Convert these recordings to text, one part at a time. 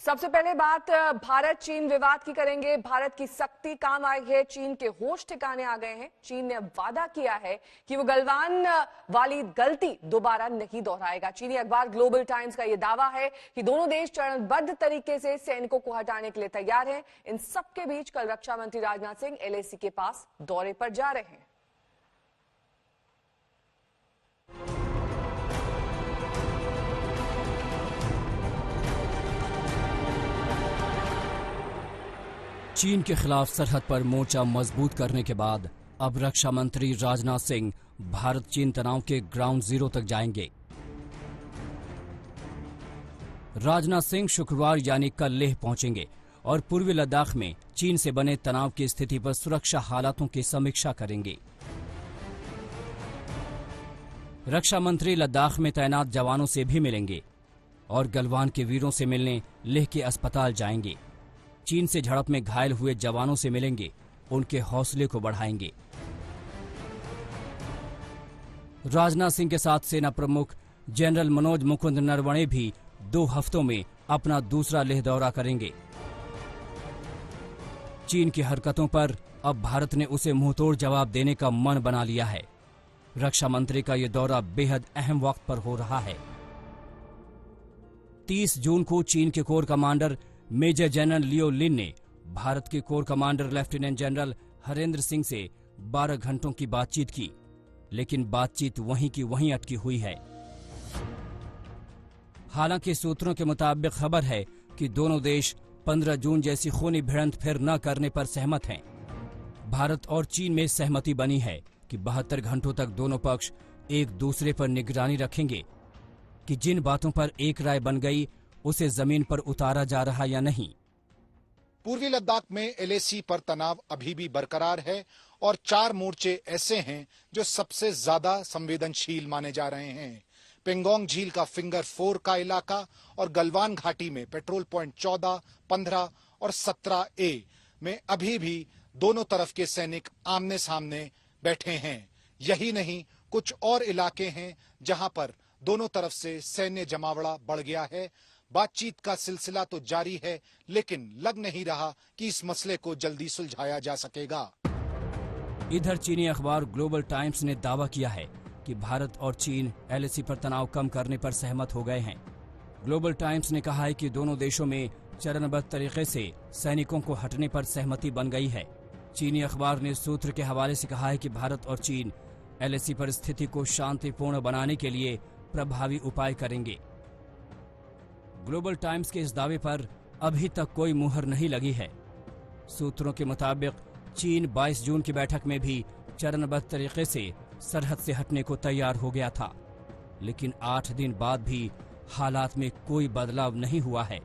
सबसे पहले बात भारत चीन विवाद की करेंगे। भारत की सख्ती काम आई है, चीन के होश ठिकाने आ गए हैं। चीन ने अब वादा किया है कि वो गलवान वाली गलती दोबारा नहीं दोहराएगा। चीनी अखबार ग्लोबल टाइम्स का यह दावा है कि दोनों देश चरणबद्ध तरीके से सैनिकों को हटाने के लिए तैयार हैं। इन सबके बीच कल रक्षा मंत्री राजनाथ सिंह एलएसी के पास दौरे पर जा रहे हैं। चीन के खिलाफ सरहद पर मोर्चा मजबूत करने के बाद अब रक्षा मंत्री राजनाथ सिंह भारत चीन तनाव के ग्राउंड जीरो तक जाएंगे। राजनाथ सिंह शुक्रवार यानी कल लेह पहुंचेंगे और पूर्वी लद्दाख में चीन से बने तनाव की स्थिति पर सुरक्षा हालातों की समीक्षा करेंगे। रक्षा मंत्री लद्दाख में तैनात जवानों से भी मिलेंगे और गलवान के वीरों से मिलने लेह के अस्पताल जाएंगे। चीन से झड़प में घायल हुए जवानों से मिलेंगे, उनके हौसले को बढ़ाएंगे। राजनाथ सिंह के साथ सेना प्रमुख जनरल मनोज मुकुंद नरवणे भी 2 हफ्तों में अपना दूसरा लेह दौरा करेंगे। चीन की हरकतों पर अब भारत ने उसे मुंहतोड़ जवाब देने का मन बना लिया है। रक्षा मंत्री का यह दौरा बेहद अहम वक्त पर हो रहा है। 30 जून को चीन के कोर कमांडर मेजर जनरल लियो लिन ने भारत के core commander lieutenant general Harendra Singh से 12 घंटों की बातचीत की, लेकिन बातचीत वहीं की वहीं अटकी हुई है। हालांकि सूत्रों के मुताबिक खबर है कि दोनों देश 15 जून जैसी खूनी भिड़ंत फिर न करने पर सहमत हैं। भारत और चीन में सहमति बनी है कि 72 घंटों तक दोनों पक्ष एक दूसरे पर निगरानी रखेंगे कि जिन बातों पर एक राय बन गई उसे जमीन पर उतारा जा रहा या नहीं। पूर्वी लद्दाख में एलएसी पर तनाव अभी भी बरकरार है और 4 मोर्चे ऐसे हैं जो सबसे ज्यादा संवेदनशील माने जा रहे हैं। पेंगोंग झील का फिंगर 4 का इलाका और गलवान घाटी में पेट्रोल पॉइंट 14, 15 और 17A में अभी भी दोनों तरफ के सैनिक आमने सामने बैठे हैं। यही नहीं, कुछ और इलाके हैं जहां पर दोनों तरफ से सैन्य जमावड़ा बढ़ गया है। बातचीत का सिलसिला तो जारी है, लेकिन लग नहीं रहा कि इस मसले को जल्दी सुलझाया जा सकेगा। इधर चीनी अखबार ग्लोबल टाइम्स ने दावा किया है कि भारत और चीन एलएसी पर तनाव कम करने पर सहमत हो गए हैं। ग्लोबल टाइम्स ने कहा है कि दोनों देशों में चरणबद्ध तरीके से सैनिकों को हटने पर सहमति बन गई है। चीनी अखबार ने सूत्र के हवाले से कहा है कि भारत और चीन एलएसी पर स्थिति को शांतिपूर्ण बनाने के लिए प्रभावी उपाय करेंगे। ग्लोबल टाइम्स के इस दावे पर अभी तक कोई मुहर नहीं लगी है। सूत्रों के मुताबिक चीन 22 जून की बैठक में भी चरणबद्ध तरीके से सरहद से हटने को तैयार हो गया था, लेकिन 8 दिन बाद भी हालात में कोई बदलाव नहीं हुआ है।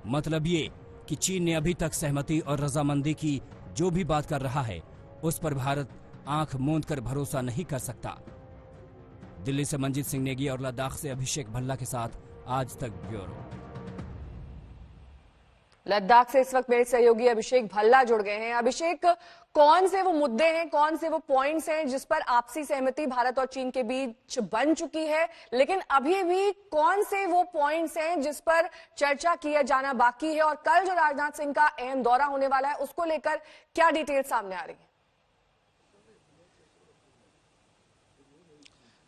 मतलब ये कि चीन ने अभी तक सहमति और रजामंदी की जो भी बात कर रहा है उस पर भारत आंख मूंद कर भरोसा नहीं कर सकता। दिल्ली से मंजीत सिंह नेगी और लद्दाख से अभिषेक भल्ला के साथ आज तक ब्यूरो। लद्दाख से इस वक्त मेरे सहयोगी अभिषेक भल्ला जुड़ गए हैं। अभिषेक, कौन से वो मुद्दे हैं, कौन से वो पॉइंट्स हैं जिस पर आपसी सहमति भारत और चीन के बीच बन चुकी है, लेकिन अभी भी कौन से वो पॉइंट्स हैं जिस पर चर्चा किया जाना बाकी है, और कल जो राजनाथ सिंह का अहम दौरा होने वाला है उसको लेकर क्या डिटेल सामने आ रही है?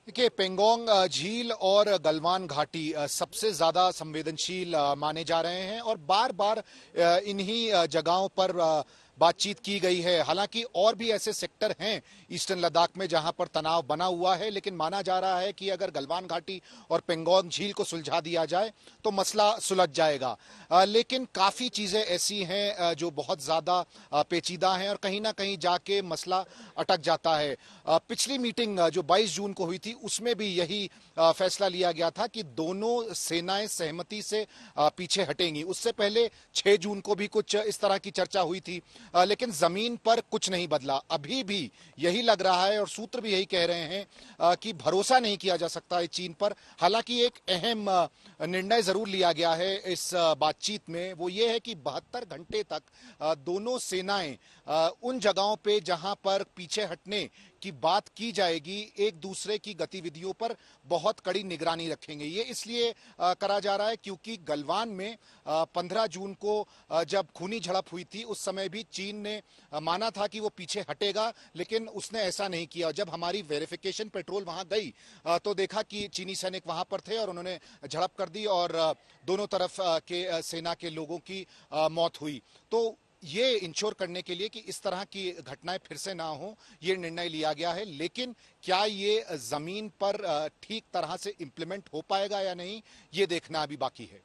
देखिए, पेंगोंग झील और गलवान घाटी सबसे ज्यादा संवेदनशील माने जा रहे हैं और बार बार इन्हीं जगहों पर बातचीत की गई है। हालांकि और भी ऐसे सेक्टर हैं ईस्टर्न लद्दाख में जहां पर तनाव बना हुआ है, लेकिन माना जा रहा है कि अगर गलवान घाटी और पेंगोंग झील को सुलझा दिया जाए तो मसला सुलझ जाएगा। लेकिन काफी चीजें ऐसी हैं जो बहुत ज्यादा पेचीदा हैं और कहीं ना कहीं जाके मसला अटक जाता है। पिछली मीटिंग जो 22 जून को हुई थी उसमें भी यही फैसला लिया गया था कि दोनों सेनाएं सहमति से पीछे हटेंगी। उससे पहले 6 जून को भी कुछ इस तरह की चर्चा हुई थी, लेकिन जमीन पर कुछ नहीं बदला। अभी भी यही लग रहा है और सूत्र भी यही कह रहे हैं कि भरोसा नहीं किया जा सकता है चीन पर। हालांकि एक अहम निर्णय जरूर लिया गया है इस बातचीत में, वो ये है कि 72 घंटे तक दोनों सेनाएं उन जगहों पे जहां पर पीछे हटने की बात की जाएगी, एक दूसरे की गतिविधियों पर बहुत कड़ी निगरानी रखेंगे। ये इसलिए करा जा रहा है क्योंकि गलवान में 15 जून को जब खूनी झड़प हुई थी उस समय भी चीन ने माना था कि वो पीछे हटेगा, लेकिन उसने ऐसा नहीं किया। जब हमारी वेरिफिकेशन पेट्रोल वहां गई तो देखा कि चीनी सैनिक वहां पर थे और उन्होंने झड़प कर दी और दोनों तरफ के सेना के लोगों की मौत हुई। तो ये इंश्योर करने के लिए कि इस तरह की घटनाएं फिर से ना हो, ये निर्णय लिया गया है। लेकिन क्या ये जमीन पर ठीक तरह से इंप्लीमेंट हो पाएगा या नहीं, ये देखना अभी बाकी है।